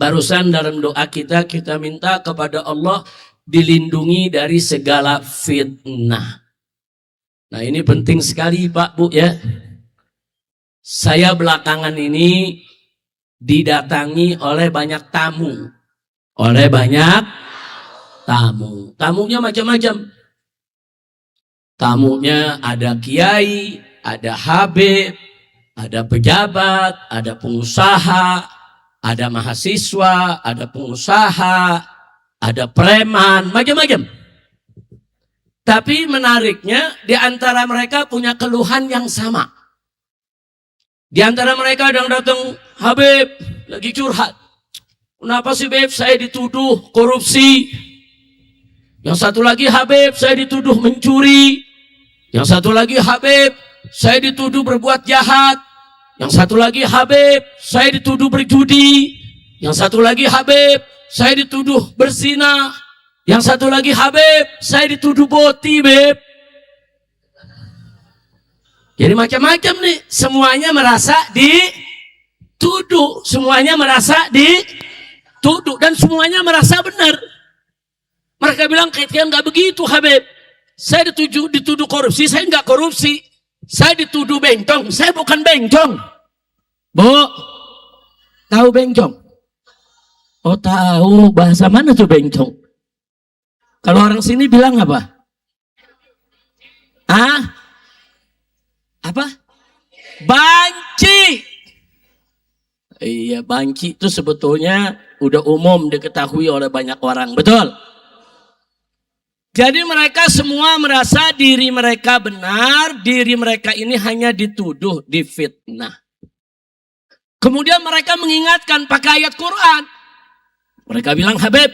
Barusan dalam doa kita minta kepada Allah dilindungi dari segala fitnah. Nah ini penting sekali Pak Bu ya. Saya belakangan ini didatangi oleh banyak tamu. Tamunya macam-macam. Tamunya ada kiai, ada habib, ada pejabat, ada pengusaha, ada mahasiswa, ada pengusaha, ada preman, macam-macam. Tapi menariknya di antara mereka punya keluhan yang sama. Di antara mereka ada yang datang, Habib lagi curhat. Kenapa sih Beb saya dituduh korupsi? Yang satu lagi, Habib saya dituduh mencuri. Yang satu lagi, Habib saya dituduh berbuat jahat. Yang satu lagi, Habib saya dituduh berjudi. Yang satu lagi, Habib saya dituduh berzina. Yang satu lagi, Habib saya dituduh boti Beb. Jadi macam-macam nih. Semuanya merasa dituduh. Semuanya merasa dituduh. Dan semuanya merasa benar. Mereka bilang, kayaknya nggak begitu Habib. Saya dituduh korupsi, saya nggak korupsi. Saya dituduh bencong, saya bukan bencong. Bu, tahu bencong? Oh tahu, bahasa mana tuh bencong? Kalau orang sini bilang apa? Apa? Banci. Iya, banci itu sebetulnya udah umum diketahui oleh banyak orang, betul? Jadi mereka semua merasa diri mereka benar, diri mereka ini hanya dituduh, difitnah. Kemudian mereka mengingatkan pakai ayat Quran. Mereka bilang, Habib,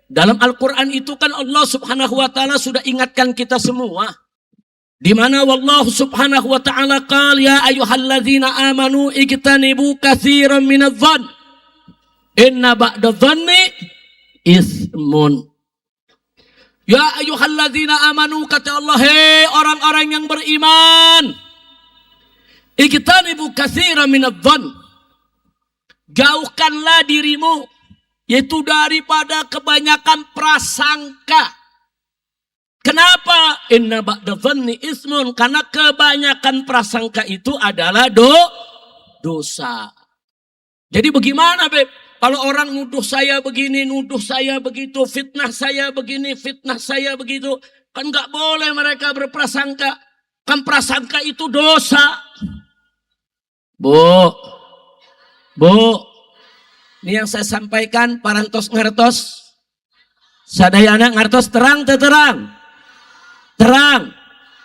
dalam Al-Quran itu kan Allah subhanahu wa ta'ala sudah ingatkan kita semua. Di mana wallahu subhanahu wa ta'ala qala ya ayyuhalladzina amanu ijtanibu katsiran minadh-dhann inna ba'dadh-dhanni ismun. Ya ayyuhalladzina amanu, kata Allah, hei orang-orang yang beriman, ijtanibu katsiran minadh-dhann, jauhkanlah dirimu yaitu daripada kebanyakan prasangka. Kenapa? Inna ba'dadh-dhanni ismun, karena kebanyakan prasangka itu adalah dosa. Jadi bagaimana Beb? Kalau orang nuduh saya begini, nuduh saya begitu, fitnah saya begini, fitnah saya begitu, kan nggak boleh mereka berprasangka. Kan prasangka itu dosa. Bu, ini yang saya sampaikan parantos ngertos, sadayana ngertos terang terang,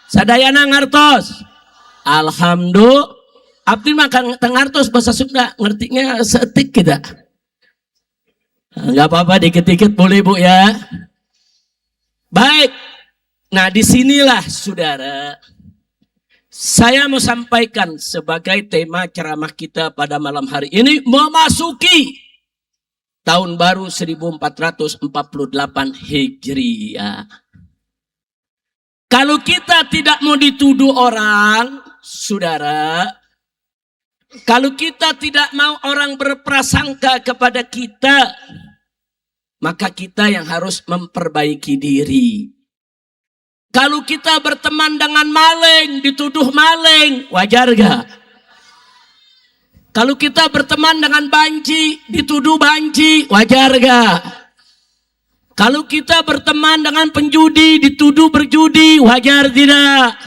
sadayana ngertos. Alhamdulillah. Abdi makan tengartos bahasa Sunda, ngertinya seetik kita. Enggak apa-apa, dikit-dikit boleh Bu ya. Baik. Nah, disinilah saudara, saya mau sampaikan sebagai tema ceramah kita pada malam hari ini, memasuki tahun baru 1448 Hijriah. Kalau kita tidak mau dituduh orang, saudara, kalau kita tidak mau orang berprasangka kepada kita, maka kita yang harus memperbaiki diri. Kalau kita berteman dengan maling, dituduh maling, wajar gak? Kalau kita berteman dengan banci, dituduh banci, wajar gak? Kalau kita berteman dengan penjudi, dituduh berjudi, wajar tidak?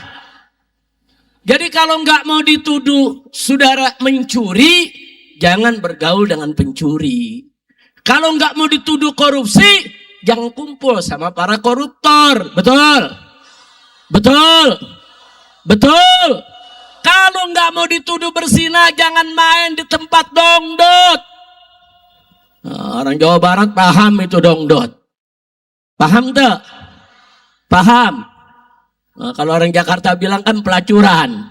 Jadi kalau nggak mau dituduh saudara mencuri, jangan bergaul dengan pencuri. Kalau nggak mau dituduh korupsi, jangan kumpul sama para koruptor. Betul? Kalau nggak mau dituduh berzina, jangan main di tempat dongdot. Nah, orang Jawa Barat paham itu dongdot. Paham tak? Paham. Nah, kalau orang Jakarta bilang kan pelacuran.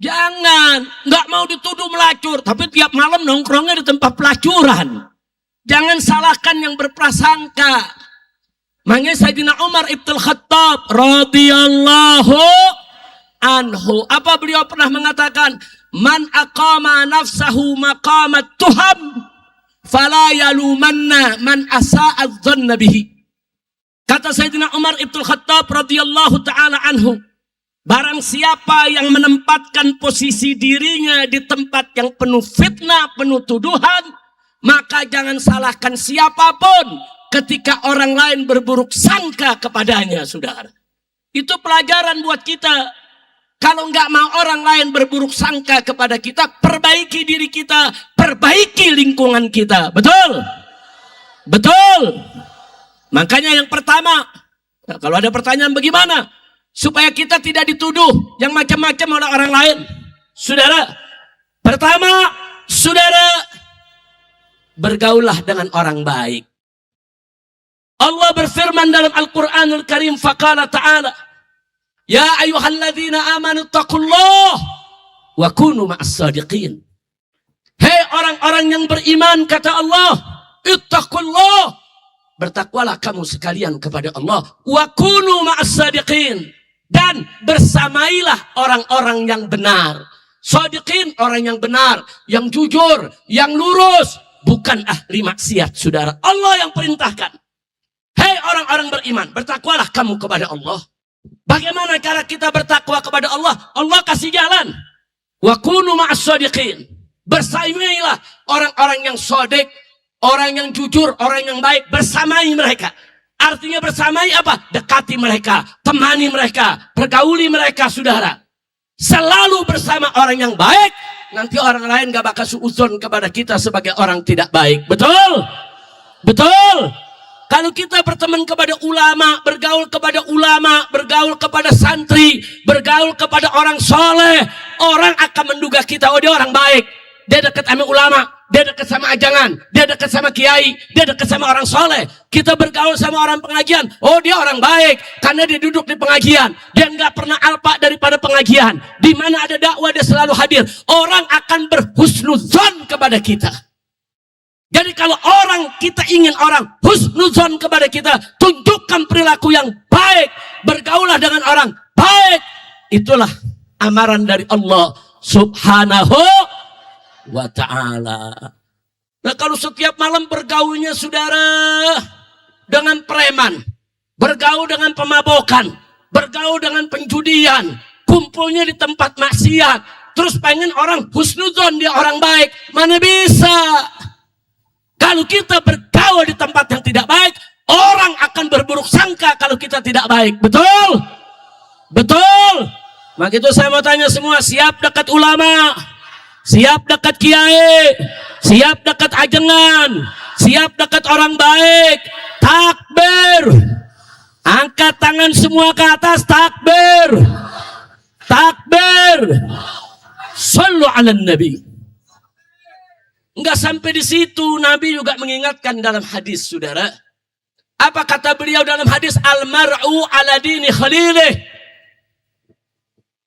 Jangan, nggak mau dituduh melacur, tapi tiap malam nongkrongnya di tempat pelacuran. Jangan salahkan yang berprasangka. Makanya Sayyidina Umar Ibn Khattab radhiyallahu anhu, apa beliau pernah mengatakan? Man aqama nafsahu maqamat tuham wala yalumanna man asa'adz dzanna bihi. Kata Sayyidina Umar Ibn Khattab radhiyallahu taala anhu, barang siapa yang menempatkan posisi dirinya di tempat yang penuh fitnah, penuh tuduhan, maka jangan salahkan siapapun ketika orang lain berburuk sangka kepadanya, saudara. Itu pelajaran buat kita. Kalau nggak mau orang lain berburuk sangka kepada kita, perbaiki diri kita, perbaiki lingkungan kita. Betul? Betul. Makanya yang pertama, nah, kalau ada pertanyaan bagaimana supaya kita tidak dituduh yang macam-macam oleh orang lain, saudara. Pertama, saudara, bergaullah dengan orang baik. Allah berfirman dalam Al-Quranul Karim, faqala ta'ala, ya ayyuhalladzina amanu taqullah wa kunu ma'as sadiqin. Hei orang-orang yang beriman, kata Allah, ittaqullah, bertakwalah kamu sekalian kepada Allah, wa kunu ma'as sadiqin, dan bersamailah orang-orang yang benar. Sadiqin, orang yang benar, yang jujur, yang lurus, bukan ahli maksiat, saudara. Allah yang perintahkan. Hei orang-orang beriman, bertakwalah kamu kepada Allah. Bagaimana cara kita bertakwa kepada Allah? Allah kasih jalan. Wa kunu ma'as shadiqin. Bersamailah orang-orang yang shadiq, orang yang jujur, orang yang baik, bersamai mereka. Artinya bersamai apa? Dekati mereka, temani mereka, pergauli mereka, saudara. Selalu bersama orang yang baik, nanti orang lain gak bakal suudzon kepada kita sebagai orang tidak baik. Betul? Betul? Kalau kita berteman kepada ulama, bergaul kepada santri, bergaul kepada orang soleh, orang akan menduga kita, oh dia orang baik. Dia dekat sama ulama, dia dekat sama ajangan, dia dekat sama kiai, dia dekat sama orang soleh. Kita bergaul sama orang pengajian, oh dia orang baik, karena dia duduk di pengajian. Dia nggak pernah alpa daripada pengajian. Di mana ada dakwah dia selalu hadir. Orang akan berhusnudzon kepada kita. Jadi kalau kita ingin orang husnuzon kepada kita, tunjukkan perilaku yang baik, bergaulah dengan orang baik. Itulah amaran dari Allah Subhanahu wa ta'ala. Nah, kalau setiap malam bergaulnya, saudara, dengan preman, bergaul dengan pemabokan, bergaul dengan penjudian, kumpulnya di tempat maksiat, terus pengen orang husnuzon, dia orang baik, mana bisa? Kalau kita bergaul di tempat yang tidak baik, orang akan berburuk sangka kalau kita tidak baik. Betul? Betul? Maka itu saya mau tanya semua, siap dekat ulama, siap dekat kiai, siap dekat ajengan, siap dekat orang baik. Takbir. Angkat tangan semua ke atas, takbir. Takbir. Sallu ala nabi. Enggak sampai di situ, Nabi juga mengingatkan dalam hadis, saudara. Apa kata beliau dalam hadis? Al-mar'u ala dini khalilih.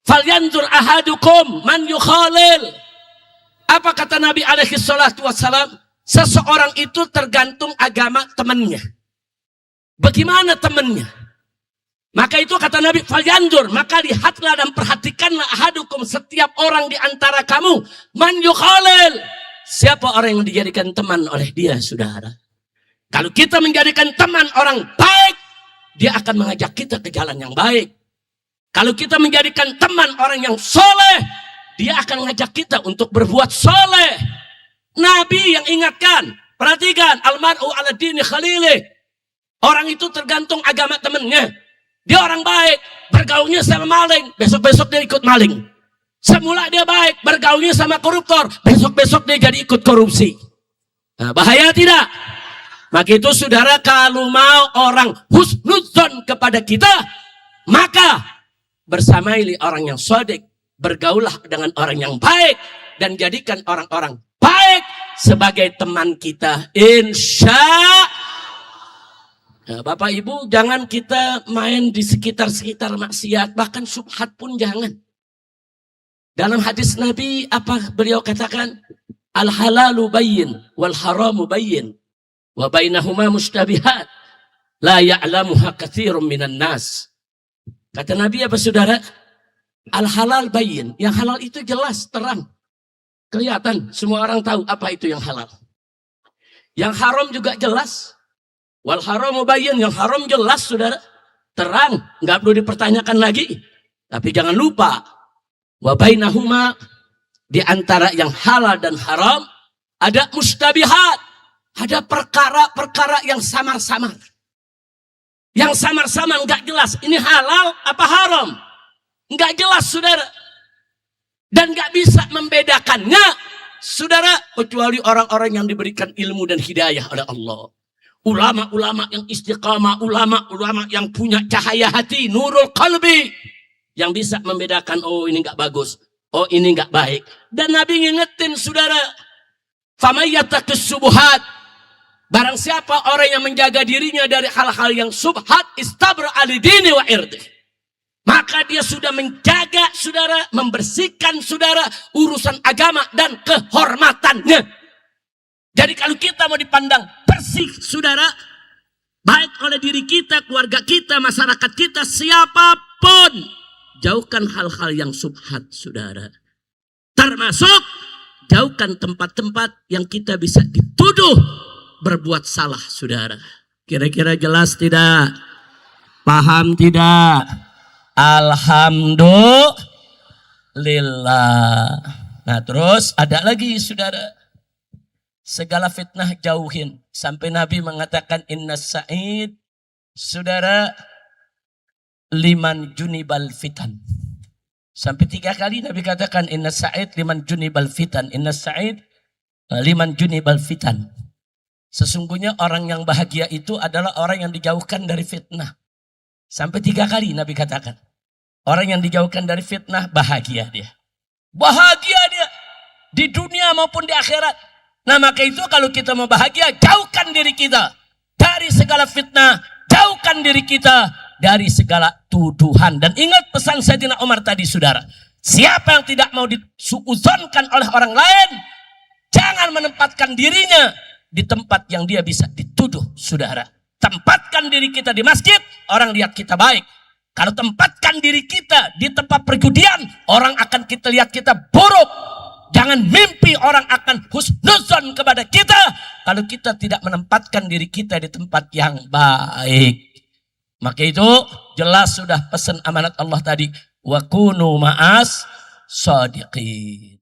Falyanzur ahadukum man yukhalil. Apa kata Nabi alaihi salatu wassalam? Seseorang itu tergantung agama temannya. Bagaimana temannya? Maka itu kata Nabi, falyanzur, maka lihatlah dan perhatikanlah ahadukum, setiap orang di antara kamu, man yukhalil. Siapa orang yang dijadikan teman oleh dia, saudara? Kalau kita menjadikan teman orang baik, dia akan mengajak kita ke jalan yang baik. Kalau kita menjadikan teman orang yang soleh, dia akan mengajak kita untuk berbuat soleh. Nabi yang ingatkan, perhatikan, almar'u ala dini khalilih. Orang itu tergantung agama temannya. Dia orang baik, bergaulnya sama maling, besok-besok dia ikut maling. Semula dia baik, bergaulnya sama koruptor, besok-besok dia jadi ikut korupsi. Nah, bahaya tidak? Maka itu, saudara, kalau mau orang husnudzon kepada kita, maka bersamailah orang yang shadiq, bergaulah dengan orang yang baik, dan jadikan orang-orang baik sebagai teman kita, insya. Nah, Bapak Ibu, jangan kita main di sekitar-sekitar maksiat, bahkan syubhat pun jangan. Dalam hadis Nabi, apa beliau katakan? Al-halalu bayyin, wal haramu bayyin, wa bainahuma mustabihat, la ya'lamuha katsirun minan nas. Kata Nabi apa, saudara? Al-halal bayyin, yang halal itu jelas, terang, kelihatan, semua orang tahu apa itu yang halal. Yang haram juga jelas. Wal haramu bayyin, yang haram jelas saudara. Terang, nggak perlu dipertanyakan lagi. Tapi jangan lupa, wa bainahuma, di antara yang halal dan haram ada mustabihat, ada perkara-perkara yang samar-samar. Yang samar-samar nggak jelas, ini halal apa haram? Nggak jelas saudara. Dan nggak bisa membedakannya saudara, kecuali orang-orang yang diberikan ilmu dan hidayah oleh Allah. Ulama-ulama yang istiqamah, ulama-ulama yang punya cahaya hati, nurul qalbi, yang bisa membedakan, oh ini nggak bagus, oh ini nggak baik. Dan Nabi ngingetin saudara, famayyataqis subuhat, barang siapa orang yang menjaga dirinya dari hal-hal yang subhat, istabra alidini wa irdih, maka dia sudah menjaga saudara, membersihkan saudara urusan agama dan kehormatannya. Jadi kalau kita mau dipandang bersih saudara, baik oleh diri kita, keluarga kita, masyarakat kita, siapapun, jauhkan hal-hal yang subhat saudara. Termasuk jauhkan tempat-tempat yang kita bisa dituduh berbuat salah saudara. Kira-kira jelas tidak? Paham tidak? Alhamdulillah. Nah terus ada lagi saudara, segala fitnah jauhin. Sampai Nabi mengatakan inna sa'id saudara liman junibal fitan. Sampai 3 kali Nabi katakan inna sa'id liman junibal fitan. Inna sa'id liman junibal fitan. Sesungguhnya orang yang bahagia itu adalah orang yang dijauhkan dari fitnah. Sampai 3 kali Nabi katakan. Orang yang dijauhkan dari fitnah bahagia dia. Bahagia dia. Di dunia maupun di akhirat. Nah maka itu kalau kita mau bahagia, jauhkan diri kita dari segala fitnah, jauhkan diri kita dari segala tuduhan. Dan ingat pesan Sayyidina Umar tadi saudara, siapa yang tidak mau disuudzonkan oleh orang lain, jangan menempatkan dirinya di tempat yang dia bisa dituduh saudara. Tempatkan diri kita di masjid, orang lihat kita baik. Kalau tempatkan diri kita di tempat perjudian, orang akan kita lihat kita buruk. Jangan mimpi orang akan husnuzon kepada kita kalau kita tidak menempatkan diri kita di tempat yang baik. Maka itu jelas sudah pesan amanat Allah tadi, wa kunu ma'as shadiqin.